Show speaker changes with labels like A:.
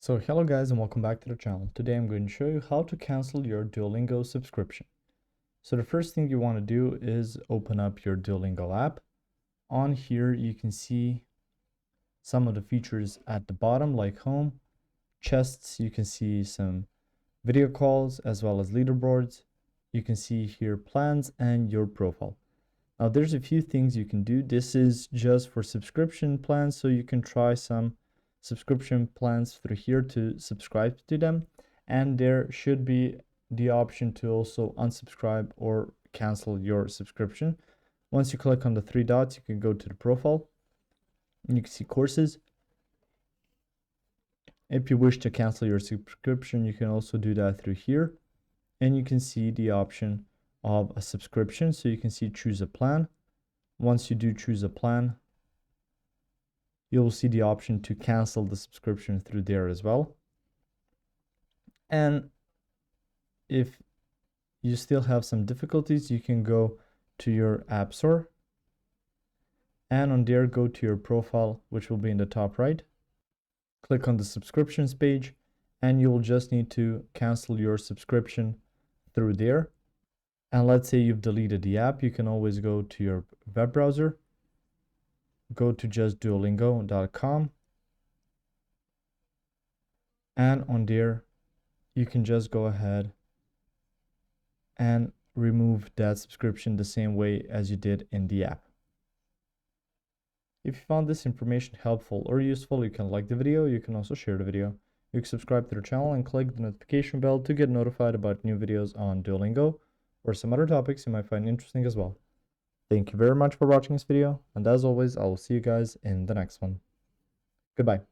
A: So hello guys and welcome back to the channel. Today I'm going to show you how to cancel your Duolingo subscription. So the first thing you want to do is open up your Duolingo app. On here you can see some of the features at the bottom like home, chests, you can see some video calls as well as leaderboards. You can see here plans and your profile. Now there's a few things you can do. This is just for subscription plans, so you can try some subscription plans through here to subscribe to them, and there should be the option to also unsubscribe or cancel your subscription. Once you click on the three dots, you can go to the profile and you can see courses. If you wish to cancel your subscription, you can also do that through here, and you can see the option of a subscription, so you can see choose a plan. Once you do choose a plan, you'll see the option to cancel the subscription through there as well. And if you still have some difficulties, you can go to your app store and on there go to your profile, which will be in the top right. Click on the subscriptions page and you will just need to cancel your subscription through there. And let's say you've deleted the app, you can always go to your web browser, go to just duolingo.com, and on there you can just go ahead and remove that subscription the same way as you did in the app. If you found this information helpful or useful, you can like the video, you can also share the video. You can subscribe to the channel and click the notification bell to get notified about new videos on Duolingo or some other topics you might find interesting as well. Thank you very much for watching this video, and as always, I will see you guys in the next one. Goodbye.